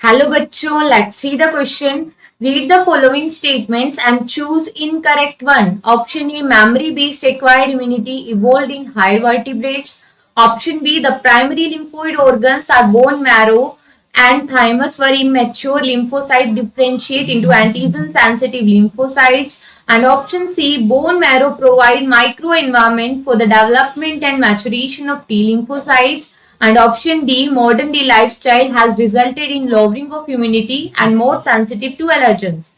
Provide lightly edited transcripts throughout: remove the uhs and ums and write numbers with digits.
Hello बच्चों, let's see the question. Read the following statements and choose incorrect one. Option A, memory-based acquired immunity evolved in higher vertebrates. Option B, the primary lymphoid organs are bone marrow and thymus were immature lymphocyte differentiate into antigen-sensitive lymphocytes. And option C, bone marrow provide microenvironment for the development and maturation of T lymphocytes. And option D, modern day lifestyle has resulted in lowering of immunity and more sensitive to allergens.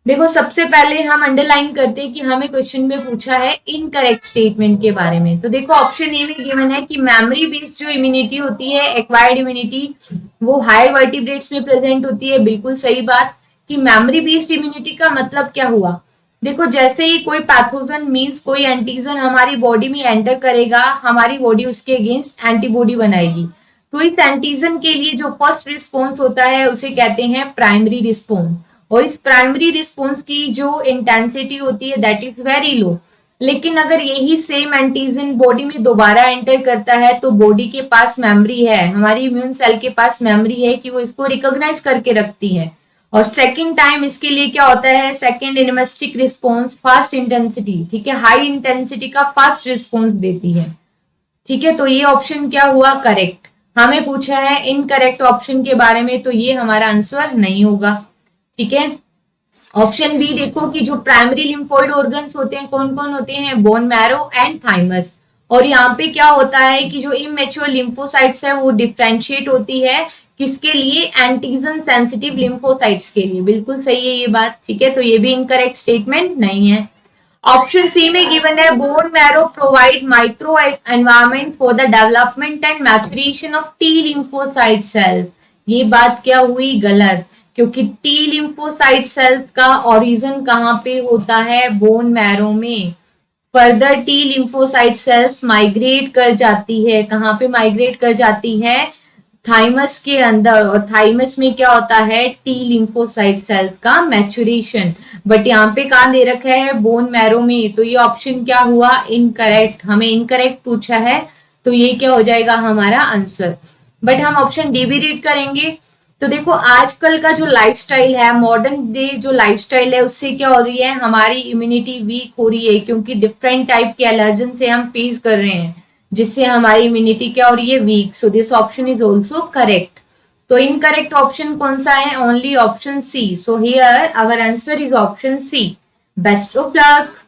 देखो सबसे पहले हम underline करते हैं कि हमें question में पूछा है इनकरेक्ट स्टेटमेंट के बारे में। तो देखो ऑप्शन ए में गिवन है कि मेमोरी बेस्ड जो इम्यूनिटी होती है, एक्वायर्ड इम्यूनिटी, वो हायर वर्टिब्रेट्स में प्रेजेंट होती है। बिल्कुल सही बात कि मेमोरी बेस्ड इम्यूनिटी का मतलब क्या हुआ। देखो जैसे ही कोई पैथोजन मींस कोई एंटीजन हमारी बॉडी में एंटर करेगा, हमारी बॉडी उसके अगेंस्ट एंटीबॉडी बनाएगी। तो इस एंटीजन के लिए जो फर्स्ट रिस्पॉन्स होता है उसे कहते हैं प्राइमरी रिस्पॉन्स। और इस प्राइमरी रिस्पॉन्स की जो इंटेंसिटी होती है दैट इज वेरी लो। लेकिन अगर यही सेम एंटीजन बॉडी में दोबारा एंटर करता है तो बॉडी के पास मेमोरी है, हमारी इम्यून सेल के पास मेमोरी है कि वो इसको रिकॉग्नाइज करके रखती है। और सेकेंड टाइम इसके लिए क्या होता है, सेकेंड इनमेस्टिक रिस्पॉन्स फास्ट इंटेंसिटी, ठीक है, हाई इंटेंसिटी का फास्ट रिस्पॉन्स देती है। ठीक है, तो ये ऑप्शन क्या हुआ, करेक्ट। हमें पूछा है इनकरेक्ट ऑप्शन के बारे में, तो ये हमारा आंसर नहीं होगा। ठीक है, ऑप्शन बी देखो कि जो प्राइमरी लिम्फोइड ऑर्गन्स होते हैं कौन कौन होते हैं, बोन मैरो एंड थाइमस। और यहाँ पे क्या होता है कि जो इमेच्योर लिम्फोसाइट्स है वो डिफ्रेंशिएट होती है किसके लिए, एंटीजन सेंसिटिव लिम्फोसाइट्स के लिए। बिल्कुल सही है ये बात। ठीक है, तो ये भी इनकरेक्ट स्टेटमेंट नहीं है। ऑप्शन सी में गिवन है bone marrow provide micro environment for the development and maturation of T lymphocyte sales. ये बात क्या हुई, गलत, क्योंकि टी लिम्फोसाइट सेल्स का ओरिजिन कहाँ पे होता है, बोन मैरो में। Further T lymphocyte sales migrate कर जाती है, कहाँ पे माइग्रेट कर जाती है, थाइमस के अंदर। और थाइमस में क्या होता है, टी लिम्फोसाइट सेल का मैच्योरेशन। बट यहाँ पे कहाँ दे रखा है, बोन मैरो में। तो ये ऑप्शन क्या हुआ, इनकरेक्ट। हमें इनकरेक्ट पूछा है तो ये क्या हो जाएगा हमारा आंसर। बट हम ऑप्शन डी भी रीड करेंगे। तो देखो आजकल का जो लाइफस्टाइल है, मॉडर्न डे जो लाइफस्टाइल है, उससे क्या हो रही है, हमारी इम्यूनिटी वीक हो रही है, क्योंकि डिफरेंट टाइप के एलर्जन से हम फेस कर रहे हैं, जिससे हमारी इम्यूनिटी क्या हो रही है, week. So this option is also correct. तो इनकरेक्ट ऑप्शन कौन सा है, only option C. So here our answer is option C. Best of luck.